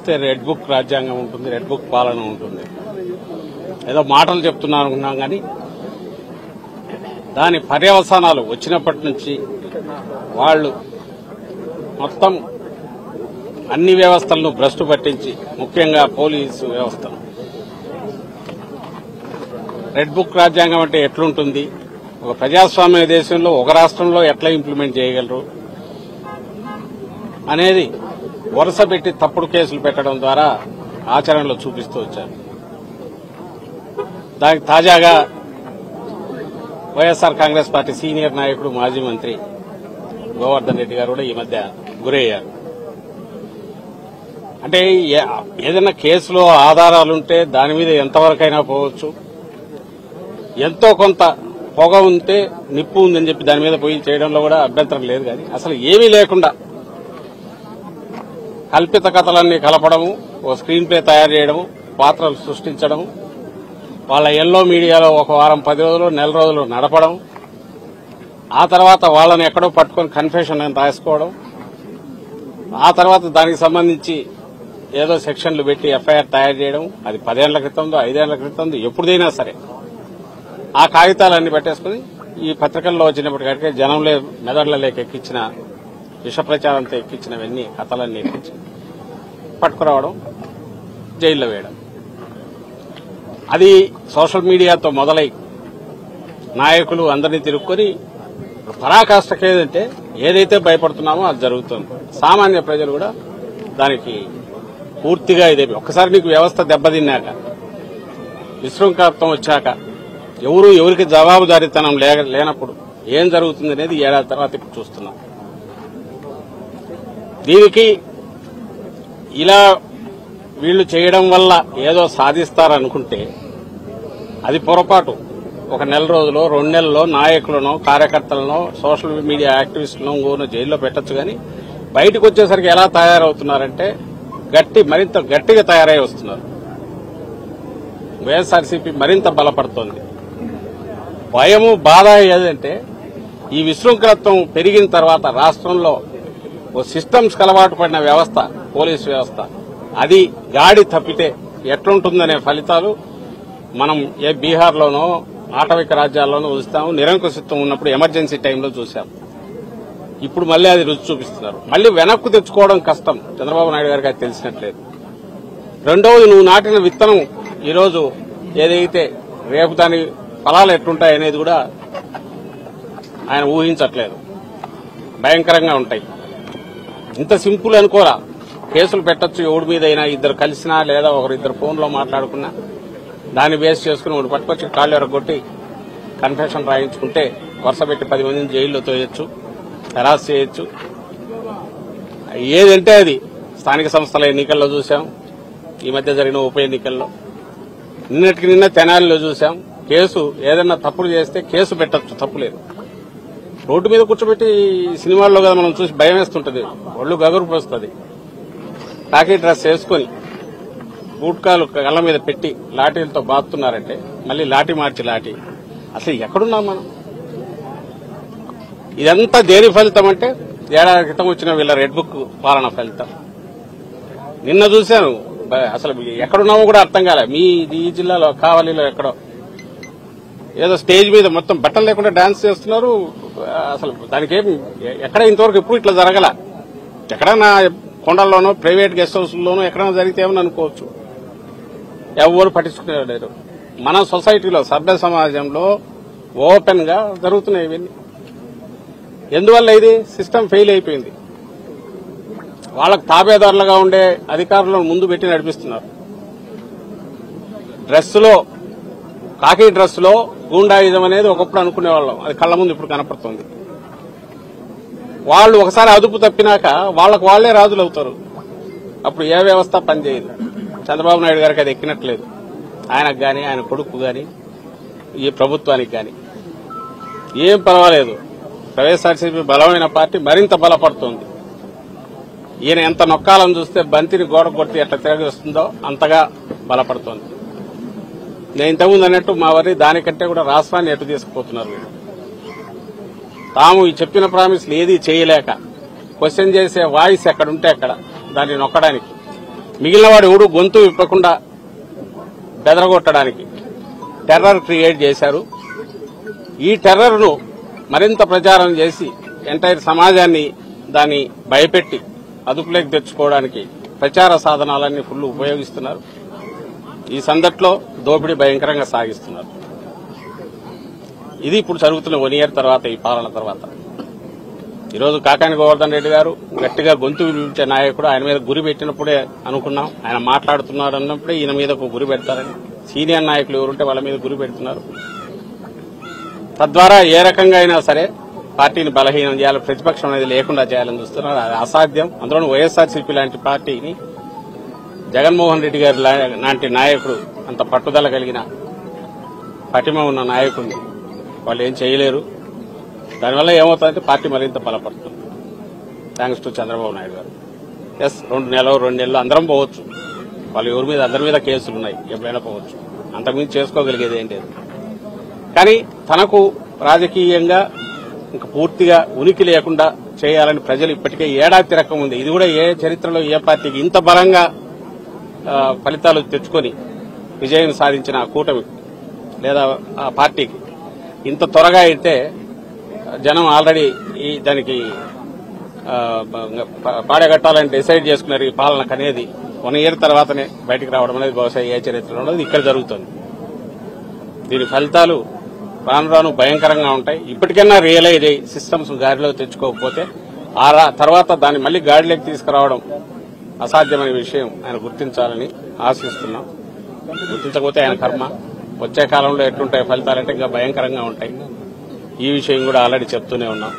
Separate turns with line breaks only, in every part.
చూస్తే red book రాజ్యాంగం ఉంటుంది, రెడ్ బుక్ పాలన ఉంటుంది. ఏదో మాటలు చెప్తున్నారు అనుకున్నాం కానీ దాని పర్యవసానాలు వచ్చినప్పటి నుంచి వాళ్ళు మొత్తం అన్ని వ్యవస్థలను భ్రష్టు పట్టించి, ముఖ్యంగా పోలీసు వ్యవస్థను. రెడ్ బుక్ రాజ్యాంగం అంటే ఎట్లుంటుంది, ఒక ప్రజాస్వామ్య దేశంలో ఒక రాష్ట్రంలో ఎట్లా ఇంప్లిమెంట్ చేయగలరు అనేది వరుస పెట్టి తప్పుడు కేసులు పెట్టడం ద్వారా ఆచరణలో చూపిస్తూ వచ్చారు. దానికి తాజాగా వైఎస్ఆర్ కాంగ్రెస్ పార్టీ సీనియర్ నాయకుడు మాజీ మంత్రి గోవర్ధన్ రెడ్డి గారు కూడా ఈ మధ్య గురయ్యారు. అంటే ఏదైనా కేసులో ఆధారాలుంటే దాని మీద ఎంతవరకైనా పోవచ్చు, ఎంతో కొంత పొగ ఉంటే నిప్పు ఉందని చెప్పి దాని మీద పోయి చేయడంలో కూడా అభ్యంతరం లేదు. కానీ అసలు ఏమీ లేకుండా కల్పిత కథలన్నీ కలపడము, ఓ స్క్రీన్ ప్లే తయారు చేయడము, పాత్రలు సృష్టించడము, వాళ్ళ ఎల్లో మీడియాలో ఒక వారం 10 రోజులు నెల రోజులు నడపడం, ఆ తర్వాత వాళ్ళని ఎక్కడో పట్టుకొని కన్ఫెషన్ అని రాసుకోవడం, ఆ తర్వాత దానికి సంబంధించి ఏదో సెక్షన్లు పెట్టి ఎఫ్ఐఆర్ తయారు చేయడం, అది 10 ఏళ్ల క్రితందో 5 ఏళ్ల క్రితందో ఎప్పుడైనా సరే ఆ కాగితాలన్నీ పెట్టేసుకుని ఈ పత్రికల్లో వచ్చినప్పటికంటే జనంలో మెదళ్లలోకి ఎక్కించిన విష ప్రచారంతో ఎక్కించినవన్నీ కథలన్నీ ఎక్కించి పట్టుకురావడం, జైల్లో వేయడం. అది సోషల్ మీడియాతో మొదలై నాయకులు అందరినీ తిరుక్కొని పరాకాష్ఠకి ఏదైతే భయపడుతున్నామో అది జరుగుతుంది. సామాన్య ప్రజలు కూడా దానికి పూర్తిగా ఇదే. ఒక్కసారి నీకు వ్యవస్థ దెబ్బతిన్నాక, విశృంఖలత్వం వచ్చాక, ఎవరికి జవాబుదారీతనం లేనప్పుడు ఏం జరుగుతుంది అనేది ఏడాది తర్వాత ఇప్పుడు చూస్తున్నాం. దీనికి ఇలా వీళ్లు చేయడం వల్ల ఏదో సాధిస్తారనుకుంటే అది పొరపాటు. ఒక నెల రోజులో 2 నెలల్లో నాయకులను, కార్యకర్తలను, సోషల్ మీడియా యాక్టివిస్టులను ఇంకోనో జైల్లో పెట్టచ్చు. కానీ బయటకు వచ్చేసరికి ఎలా తయారవుతున్నారంటే మరింత గట్టిగా తయారై వస్తున్నారు. వైఎస్ఆర్సీపీ మరింత బలపడుతోంది. భయము, బాధ ఏదంటే ఈ విశృంఖలత్వం పెరిగిన తర్వాత రాష్ట్రంలో ఓ సిస్టమ్స్ అలవాటు పడిన వ్యవస్థ, పోలీసు వ్యవస్థ, అది గాడి తప్పితే ఎట్లుంటుందనే ఫలితాలు మనం బీహార్లోనో ఆటవిక రాజ్యాల్లోనూ చూస్తాము. నిరంకుశత్వం ఉన్నప్పుడు ఎమర్జెన్సీ టైంలో చూశాం. ఇప్పుడు మళ్లీ అది రుచి చూపిస్తున్నారు. మళ్లీ వెనక్కు తెచ్చుకోవడం కష్టం. చంద్రబాబు నాయుడు గారికి అది తెలిసినట్లేదు. రెండవది, నువ్వు నాటిన విత్తనం ఈరోజు ఏదైతే రేపు దాని ఫలాలు ఎట్లుంటాయనేది కూడా ఆయన ఊహించట్లేదు. భయంకరంగా ఉంటాయి. ఇంత సింపుల్ అనుకోరా. కేసులు పెట్టచ్చు ఎవడి మీదైనా, ఇద్దరు కలిసినా లేదా ఒకరిద్దరు ఫోన్లో మాట్లాడుకున్నా దాన్ని బేస్ చేసుకుని ఒకటి పట్టుకొచ్చి కాళ్ళు ఎరగొట్టి కన్ఫెషన్ రాయించుకుంటే వరుస పెట్టి 10 మందిని జైల్లో తోయొచ్చు, హెరాస్ చేయొచ్చు. ఏదంటే అది స్థానిక సంస్థల ఎన్నికల్లో చూశాం, ఈ మధ్య జరిగిన ఉప ఎన్నికల్లో, నిన్నటికి నిన్న తెనాలిలో చూశాం. కేసు ఏదైనా తప్పులు చేస్తే కేసు పెట్టచ్చు, తప్పులేదు. రోడ్డు మీద కూర్చోబెట్టి సినిమాల్లో కదా మనం చూసి భయం వేస్తుంటది, ఒళ్ళు గగురు వస్తుంది. కాకి డ్రెస్ వేసుకుని బూట్కాలు కళ్ళ మీద పెట్టి లాఠీలతో బాదుతున్నారంటే మళ్లీ లాఠీ మార్చి లాఠీ. అసలు ఎక్కడున్నాం మనం? ఇదంతా దేని ఫలితం అంటే ఏడాది క్రితం వచ్చిన వీళ్ళ రెడ్ బుక్ పాలన ఫలితం. నిన్న చూశాను, అసలు ఎక్కడున్నామో కూడా అర్థం కాలే. ఈ జిల్లాలో కావలిలో ఎక్కడో ఏదో స్టేజ్ మీద మొత్తం బట్టలు లేకుండా డాన్స్ చేస్తున్నారు. అసలు దానికి ఎక్కడ ఇంతవరకు ఎప్పుడు ఇట్లా జరగల. ఎక్కడన్నా కొండల్లోనో ప్రైవేట్ గెస్ట్ హౌస్లోనో ఎక్కడైనా జరిగితేమని అనుకోవచ్చు. ఎవరు పట్టించుకునేవారు. మన సొసైటీలో, సభ్య సమాజంలో ఓపెన్ గా జరుగుతున్నాయి ఇవన్నీ. ఎందువల్ల ఇది సిస్టమ్ ఫెయిల్ అయిపోయింది. వాళ్ళకు తాబేదారులుగా ఉండే అధికారులను ముందు పెట్టి నడిపిస్తున్నారు. డ్రెస్సులో, కాకి డ్రెస్సులో గూండాయిజం అనేది ఒకప్పుడు అనుకునేవాళ్ళం, అది కళ్ల ముందు ఇప్పుడు కనపడుతుంది. వాళ్ళు ఒకసారి అదుపు తప్పినాక వాళ్లకు వాళ్లే రాజులు అవుతారు. అప్పుడు ఏ వ్యవస్థ పనిచేయదు. చంద్రబాబు నాయుడు గారికి అది ఎక్కినట్లేదు. ఆయనకు గాని, ఆయన కొడుకు గాని, ఈ ప్రభుత్వానికి గాని ఏం పర్వాలేదు. వైఎస్ఆర్సీపీ బలమైన పార్టీ మరింత బలపడుతోంది. ఈయన ఎంత నొక్కాలని చూస్తే బంతిని గోడ కొట్టి ఎట్లా తిరగేస్తుందో అంతగా బలపడుతోంది. నేను ఇంతకుముందు అన్నట్టు మా వారి దానికంటే కూడా రాష్ట్రాన్ని ఎటు తీసుకుపోతున్నారు. తాము ఈ చెప్పిన ప్రామిస్లు ఏదీ చేయలేక క్వశ్చన్ చేసే వాయిస్ ఎక్కడుంటే అక్కడ దాన్ని నొక్కడానికి మిగిలిన వాడు ఎవడు గొంతు విప్పకుండా బెదరగొట్టడానికి టెర్రర్ క్రియేట్ చేశారు. ఈ టెర్రర్ను మరింత ప్రచారం చేసి ఎంటైర్ సమాజాన్ని దాన్ని భయపెట్టి అదుపులోకి తెచ్చుకోవడానికి ప్రచార సాధనాలన్నీ ఫుల్ ఉపయోగిస్తున్నారు. ఈ సందట్లో దోపిడీ భయంకరంగా సాగిస్తున్నారు. ఇది ఇప్పుడు జరుగుతున్న 1 year తర్వాత, ఈ పాలన తర్వాత. ఈరోజు కాకాని గోవర్ధన్ రెడ్డి గారు గట్టిగా గొంతు వినిపించే నాయకుడు. ఆయన మీద గురి పెట్టినప్పుడే అనుకున్నాం, ఆయన మాట్లాడుతున్నారు అన్నప్పుడే ఈయన మీద గురి పెడతారని. సీనియర్ నాయకులు ఎవరుంటే వాళ్ళ మీద గురి పెడుతున్నారు. తద్వారా ఏ రకంగా అయినా సరే పార్టీని బలహీనం చేయాలి, ప్రతిపక్షం అనేది లేకుండా చేయాలని చూస్తున్నారు. అది అసాధ్యం. అందులో వైఎస్ఆర్సీపీ లాంటి పార్టీని, జగన్మోహన్ రెడ్డి గారి లాంటి నాయకుడు, అంత పట్టుదల కలిగిన పటిమ ఉన్న నాయకుడిని వాళ్ళు ఏం చేయలేరు. దానివల్ల ఏమవుతుందంటే పార్టీ మరింత బలపడుతుంది. థ్యాంక్స్ టు చంద్రబాబు నాయుడు గారు. ఎస్, 2 నెలలు అందరం పోవచ్చు. వాళ్ళు ఎవరి మీద, అందరి మీద కేసులు ఉన్నాయి, ఎప్పుడైనా పోవచ్చు. అంతకుమించి చేసుకోగలిగేది ఏం లేదు. కానీ తనకు రాజకీయంగా ఇంకా పూర్తిగా ఉనికి లేకుండా చేయాలని ప్రజలు ఇప్పటికే ఏడాది తిరగక ఉంది. ఇది కూడా ఏ చరిత్రలో ఏ పార్టీకి ఇంత బలంగా ఫలితాలు తెచ్చుకొని విజయం సాధించిన కూటమి లేదా ఆ పార్టీకి ఇంత త్వరగా అయితే జనం ఆల్రెడీ దానికి పాడగట్టాలని డిసైడ్ చేసుకున్నారు. ఈ పాలనకు అనేది 1 year తర్వాతనే బయటకు రావడం అనేది బహుశా ఏ చరిత్రలో ఉండదు, ఇక్కడ జరుగుతుంది. దీని ఫలితాలు రాను రాను భయంకరంగా ఉంటాయి. ఇప్పటికైనా రియలైజ్ అయ్యి సిస్టమ్స్ గాడిలో తెచ్చుకోకపోతే ఆ తర్వాత దాన్ని మళ్లీ గాడిలోకి తీసుకురావడం అసాధ్యమైన విషయం ఆయన గుర్తించాలని ఆశిస్తున్నాం. గుర్తించకపోతే ఆయన కర్మ. వచ్చే కాలంలో ఎట్లుంటాయి ఫలితాలంటే ఇంకా భయంకరంగా ఉంటాయి. ఈ విషయం కూడా ఆల్రెడీ చెప్తూనే ఉన్నాం.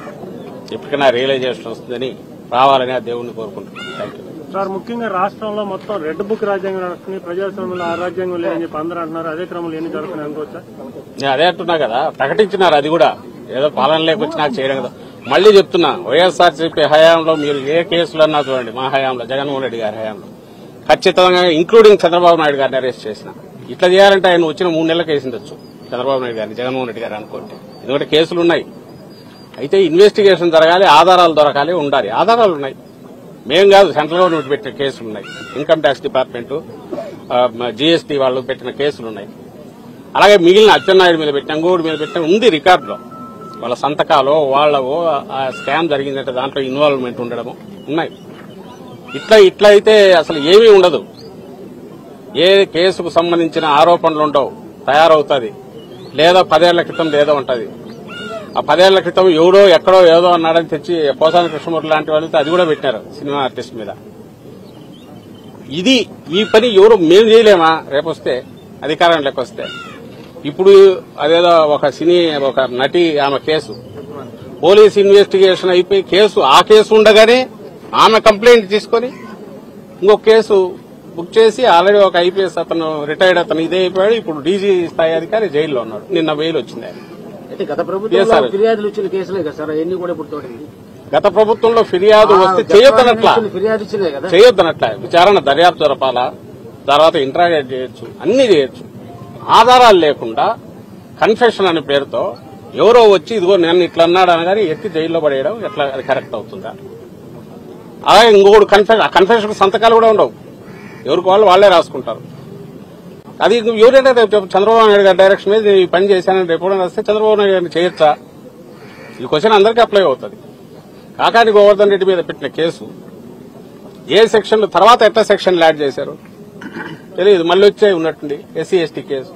ఎప్పటికైనా రియలైజేషన్ వస్తుందని, రావాలని ఆ దేవుణ్ణి కోరుకుంటున్నాం. Thank you
sir. ముఖ్యంగా రాష్ట్రంలో మొత్తం రెడ్ బుక్ రాజ్యాంగం నడుస్తుంది, ప్రజాస్వామ్యంలో ఆ రాజ్యాంగం లేదని చెప్పి అందరూ అంటున్నారు. అదే క్రమంలో ఎన్ని జరుగుతున్నాయి అనుకోవచ్చా?
నేను అదే అంటున్నా కదా, ప్రకటించినారు. అది కూడా ఏదో పాలన లేకొచ్చి నాకు చేయడం కదా. మళ్లీ చెప్తున్నా, వైఎస్ఆర్సీపీ హయాంలో మీరు ఏ కేసులన్నా చూడండి, మా హయాంలో, జగన్మోహన్ రెడ్డి గారి హయాంలో ఖచ్చితంగా ఇంక్లూడింగ్ చంద్రబాబు నాయుడు గారిని అరెస్ట్ చేసిన. ఇట్లా చేయాలంటే ఆయన వచ్చిన 3 నెలలకు వేసిండొచ్చు చంద్రబాబు నాయుడు గారిని, జగన్మోహన్ రెడ్డి గారు అనుకోండి. ఎందుకంటే కేసులున్నాయి. అయితే ఇన్వెస్టిగేషన్ జరగాలి, ఆధారాలు దొరకాలి, ఉండాలి. ఆధారాలు ఉన్నాయి. మేం కాదు, సెంట్రల్ గవర్నమెంట్ పెట్టిన కేసులు ఉన్నాయి. ఇన్కమ్ ట్యాక్స్ డిపార్ట్మెంట్, జీఎస్టీ వాళ్ళు పెట్టిన కేసులున్నాయి. అలాగే మిగిలిన అచ్చెన్నాయుడు మీద పెట్టిన, ఇంకోటి మీద పెట్టిన ఉంది రికార్డులో. వాళ్ళ సంతకాలు, వాళ్ళవో ఆ స్కామ్ జరిగిందంటే దాంట్లో ఇన్వాల్వ్మెంట్ ఉండడము ఉన్నాయి. ఇట్లా అయితే అసలు ఏమీ ఉండదు. ఏ కేసుకు సంబంధించిన ఆరోపణలు ఉండవు, తయారవుతుంది. లేదా 10 ఏళ్ల క్రితం ఏదో ఉంటుంది. ఆ 10 ఏళ్ల క్రితం ఎవడో ఎక్కడో ఏదో అన్నాడని తెచ్చి పోసాని కృష్ణమూర్తి లాంటి వాళ్ళతో అది కూడా పెట్టినారు సినిమా ఆర్టిస్ట్ మీద. ఈ పని ఎవరు మేము చేయలేమా? రేపొస్తే అధికారం లేకొస్తే. ఇప్పుడు అదేదో ఒక నటి ఆమె కేసు, పోలీస్ ఇన్వెస్టిగేషన్ అయిపోయి ఆ కేసు ఉండగానే ఆమె కంప్లైంట్ తీసుకుని ఇంకొక కేసు బుక్ చేసి ఆల్రెడీ ఒక ఐపీఎస్ అతను రిటైర్డ్ అతను ఇదే అయిపోయాడు. ఇప్పుడు డీజీ స్థాయి అధికారి జైల్లో ఉన్నాడు. నిన్న బెయిల్ వచ్చింది ఆయన.
గత ప్రభుత్వంలో ఫిర్యాదులు వచ్చిన కేసులే కదా సార్, అవన్నీ కూడా ఇప్పుడు తోడింది.
గత ప్రభుత్వంలో ఫిర్యాదు వస్తే చేయొద్దనట్లా విచారణ దర్యాప్తు జరపాలా, తర్వాత ఇంటరాగేట్ చేయొచ్చు, అన్ని చేయొచ్చు. ఆధారాలు లేకుండా కన్ఫెషన్ అనే పేరుతో ఎవరో వచ్చి ఇదిగో నేను ఇట్లా అన్నాడు అనగానే ఎత్తి జైల్లో పడేయడం ఎట్లా, అది కరెక్ట్ అవుతుందా? అలాగే ఇంకొకటి కన్ఫెషన్ సంతకాలు కూడా ఉండవు. ఎవరికి వాళ్ళే రాసుకుంటారు. అది ఎవరైనా చంద్రబాబు నాయుడు గారి డైరెక్షన్ మీద ఈ పని చేశానని రిపోర్ట్ వస్తే చంద్రబాబు నాయుడు గారిని చేయొచ్చా? ఈ క్వశ్చన్ అందరికీ అప్లై అవుతుంది. కాకాని గోవర్ధన్ రెడ్డి మీద పెట్టిన కేసు ఏ సెక్షన్లు తర్వాత ఎట్లా సెక్షన్లు యాడ్ చేశారు తెలియదు. మళ్ళీ వచ్చే ఉన్నట్టుండి ఎస్సీ ఎస్టీ కేసు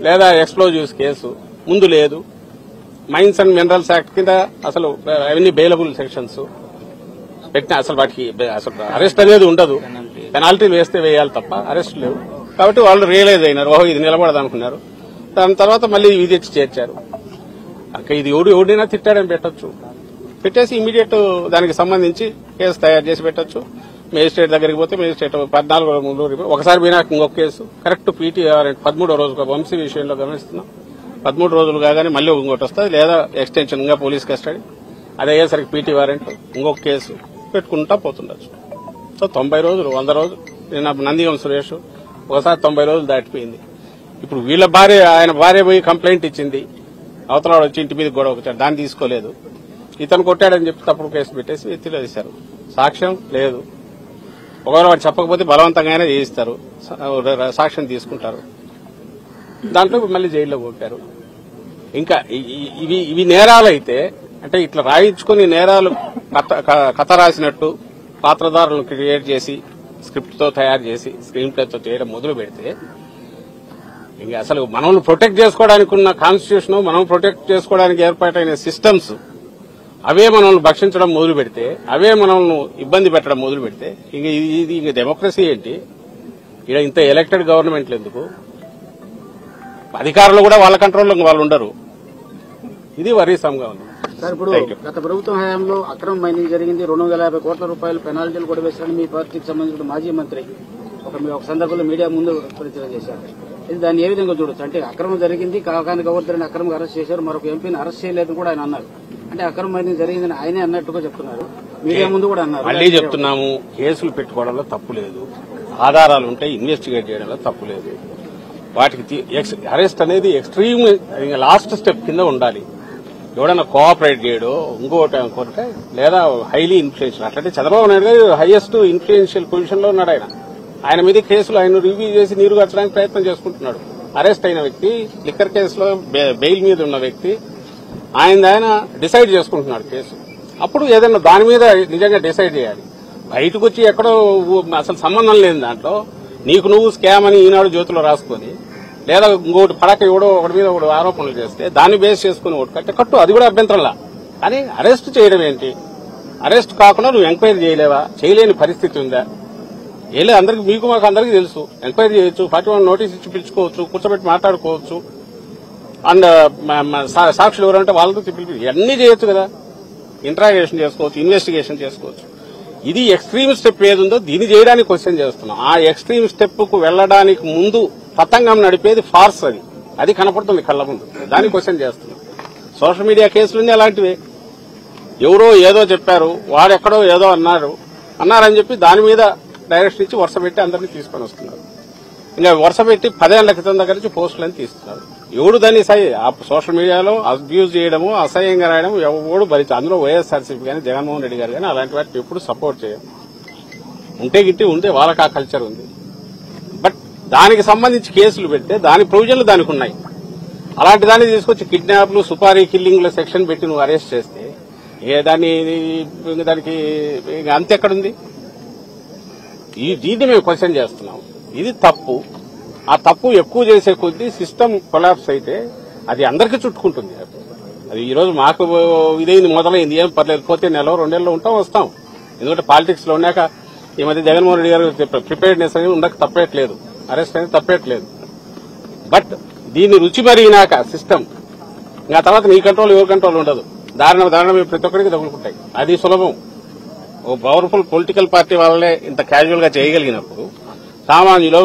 లేదా ఎక్స్ప్లోజివ్స్ కేసు ముందు లేదు. మైన్స్ అండ్ మినరల్స్ యాక్ట్ కింద అసలు అవన్నీ బెయిలబుల్ సెక్షన్స్ పెట్టిన, అసలు వాటికి అసలు అరెస్ట్ అనేది ఉండదు. పెనాల్టీలు వేస్తే వేయాలి తప్ప అరెస్ట్ లేవు. కాబట్టి వాళ్ళు రియలైజ్ అయినారు, ఓహో ఇది నిలబడదనుకున్నారు. దాని తర్వాత మళ్ళీ ఇది తెచ్చి చేర్చారు. ఇది ఎవడైనా తిట్టాడని పెట్టొచ్చు, పెట్టేసి ఇమీడియట్ దానికి సంబంధించి కేసు తయారు చేసి పెట్టొచ్చు. మేజిస్ట్రేట్ దగ్గరికి పోతే మేజిస్ట్రేట్ 14 ఒకసారి పోయినా ఇంకొక కేసు కరెక్ట్ పీటీఆర్ 13వ రోజు వంశీ విషయంలో గమనిస్తున్నాం. 13 రోజులు కాగానే మళ్ళీ ఇంకోటి వస్తుంది, లేదా ఎక్స్టెన్షన్ గా పోలీస్ కస్టడీ, అది అయ్యేసరికి పీటీ వారెంట్, ఇంకొక కేసు పెట్టుకుంటా పోతుండొచ్చు. సో 90 రోజులు 100 రోజులు. నిన్న నందిగం సురేష్ ఒకసారి 90 రోజులు దాటిపోయింది. ఇప్పుడు వీళ్ళ భార్య, ఆయన భార్య పోయి కంప్లైంట్ ఇచ్చింది, అవతల వచ్చి ఇంటి మీద గొడవ వచ్చాడు, దాన్ని తీసుకోలేదు. ఇతను కొట్టాడని చెప్పి తప్పుడు కేసు పెట్టేసి ఎత్తిలో తీశారు. సాక్ష్యం లేదు. ఒకవేళ వాడు చెప్పకపోతే బలవంతంగానే చేయిస్తారు, సాక్ష్యం తీసుకుంటారు, దాంట్లో మళ్ళీ జైల్లో కొట్టారు. ఇంకా ఇవి నేరాలు అయితే అంటే ఇట్లా రాయించుకుని నేరాలు కథ రాసినట్టు పాత్రధారులను క్రియేట్ చేసి స్క్రిప్ట్ తో తయారు చేసి స్క్రీన్ ప్లేతో చేయడం మొదలు పెడితే ఇంకా అసలు మనల్ని ప్రొటెక్ట్ చేసుకోవడానికి ఉన్న కాన్స్టిట్యూషన్, మనం ప్రొటెక్ట్ చేసుకోవడానికి ఏర్పాటైన సిస్టమ్స్ అవే మనల్ని భక్షించడం మొదలు పెడితే, అవే మనల్ని ఇబ్బంది పెట్టడం మొదలు పెడితే ఇది డెమోక్రసీ ఏంటి? ఇక్కడ ఇంత ఎలక్టెడ్ గవర్నమెంట్లు ఎందుకు? అధికారులు కూడా వాళ్ళ కంట్రోల్లో వాళ్ళు ఉండరు. ఇది వరీసంగా ఉంది
సార్. ఇప్పుడు గత ప్రభుత్వం హయాంలో అక్రమ మైనింగ్ జరిగింది, 250 కోట్ల రూపాయలు పెనాల్టీలు కూడా వేశారని మీ పార్టీకి సంబంధించిన మాజీ మంత్రి ఒక సందర్భంలో మీడియా ముందు ప్రచారం చేశారు. ఇది దాన్ని ఏ విధంగా చూడొచ్చు? అంటే అక్రమం జరిగింది, కాకాని గవర్నర్ని అక్రమంగా అరెస్ట్ చేశారు, మరొక ఎంపీని అరెస్ట్ చేయలేదని కూడా ఆయన అన్నారు. అంటే అక్రమ మైనింగ్ జరిగిందని ఆయనే అన్నట్టుగా చెప్తున్నారు, మీడియా ముందు కూడా అన్నారు.
మళ్లీ చెప్తున్నాము, కేసులు పెట్టుకోవడంలో తప్పు లేదు, ఆధారాలు ఉంటే ఇన్వెస్టిగేట్ చేయడంలో తప్పు లేదు. వాటికి అరెస్ట్ అనేది ఎక్స్ట్రీమ్ లాస్ట్ స్టెప్ కింద ఉండాలి. ఎవడన్నా కోఆపరేట్ చేయడో ఇంకోటి అనుకుంటే లేదా హైలీ ఇన్ఫ్లుయెన్షియల్, అట్లంటే చంద్రబాబు నాయుడు గారు హైయెస్ట్ ఇన్ఫ్లుయెన్షియల్ పొజిషన్ లో ఉన్నాడు. ఆయన మీద కేసులు ఆయన రివ్యూ చేసి నీరుగార్చడానికి ప్రయత్నం చేసుకుంటున్నాడు. అరెస్ట్ అయిన వ్యక్తి, లిక్కర్ కేసులో బెయిల్ మీద ఉన్న వ్యక్తి, ఆయన డిసైడ్ చేసుకుంటున్నాడు కేసు. అప్పుడు ఏదైనా దాని మీద నిజంగా డిసైడ్ చేయాలి. బయటకు వచ్చి ఎక్కడో అసలు సంబంధం లేని దాంట్లో నీకు నువ్వు స్కామ్ అని ఈనాడు జ్యోతిలో రాసుకొని లేదా ఇంకోటి పడక ఎవడో ఒకటి మీద ఒకటి ఆరోపణలు చేస్తే దాన్ని బేస్ చేసుకుని ఒకటి కట్టు, అది కూడా అభ్యంతరంలా. కానీ అరెస్ట్ చేయడం ఏంటి? అరెస్ట్ కాకుండా నువ్వు ఎంక్వైరీ చేయలేవా? చేయలేని పరిస్థితి ఉందా? అందరికి మీకు మాకు అందరికీ తెలుసు. ఎంక్వైరీ చేయొచ్చు, 41 నోటీస్ ఇచ్చి పిలుచుకోవచ్చు, కూర్చోబెట్టి మాట్లాడుకోవచ్చు, అండ్ సాక్షులు ఎవరంటే వాళ్ళతో పిలిపి ఇవన్నీ చేయొచ్చు కదా. ఇంట్రాగేషన్ చేసుకోవచ్చు, ఇన్వెస్టిగేషన్ చేసుకోవచ్చు. ఇది ఎక్స్ట్రీమ్ స్టెప్ ఏదుందో దీన్ని చేయడానికి క్వశ్చన్ చేస్తున్నాం. ఆ ఎక్స్ట్రీమ్ స్టెప్ కు వెళ్లడానికి ముందు తతంగం నడిపేది ఫార్స్, అది కనపడుతుంది కళ్ల ముందు, దాన్ని క్వశ్చన్ చేస్తున్నాం. సోషల్ మీడియా కేసులన్నీ అలాంటివే. ఎవరో ఏదో చెప్పారు, వాడెక్కడో ఏదో అన్నారని చెప్పి దాని మీద డైరెక్షన్ ఇచ్చి వరుస పెట్టి అందరినీ తీసుకొని వస్తున్నారు. ఇంకా వరుస పెట్టి 10 ఏళ్ల క్రితం దగ్గర నుంచి పోస్టులని తీస్తున్నారు. ఎవడు దాన్ని సోషల్ మీడియాలో అబ్యూజ్ చేయడము, అసహ్యంగా రాయడం ఎవడు భరించు. అందులో వైఎస్ఆర్సీపీ కానీ జగన్మోహన్ రెడ్డి గారు కానీ అలాంటి వాటిని ఎప్పుడు సపోర్ట్ చేయం. ఉంటే గిట్టి ఉంటే వాళ్ళకి ఆ కల్చర్ ఉంది. బట్ దానికి సంబంధించి కేసులు పెడితే దాని ప్రొవిజన్లు దానికి ఉన్నాయి. అలాంటి దాన్ని తీసుకొచ్చి కిడ్నాప్లు, సుపారీ కిల్లింగ్ల సెక్షన్ పెట్టి నువ్వు అరెస్ట్ చేస్తే దానికి అంతెక్కడుంది? దీన్ని మేము క్వశ్చన్ చేస్తున్నాం. ఇది తప్పు. ఆ తప్పు ఎక్కువ చేసే కొద్దీ సిస్టమ్ కొలాప్స్ అయితే అది అందరికీ చుట్టుకుంటుంది. అది ఈ రోజు మాకు ఇదైంది, మొదలైంది, ఏం పర్లేదు, పోతే నెల 2 నెలలు ఉంటాం వస్తాం. ఎందుకంటే పాలిటిక్స్ లో ఉన్నాక ఈ మధ్య జగన్మోహన్ రెడ్డి గారు ప్రిపేర్డ్నెస్ అనేది ఉండక తప్పేట్లేదు, అరెస్ట్ అనేది తప్పేట్లేదు. బట్ దీన్ని రుచి మరిగినాక సిస్టమ్ ఇంకా తర్వాత నీ కంట్రోల్ ఎవరి కంట్రోల్ ఉండదు. దారుణ ప్రతి ఒక్కరికి తగులుకుంటాయి. అది సులభం. ఓ పవర్ఫుల్ పొలిటికల్ పార్టీ వాళ్ళే ఇంత క్యాజువల్ గా చేయగలిగినప్పుడు సామాన్యులు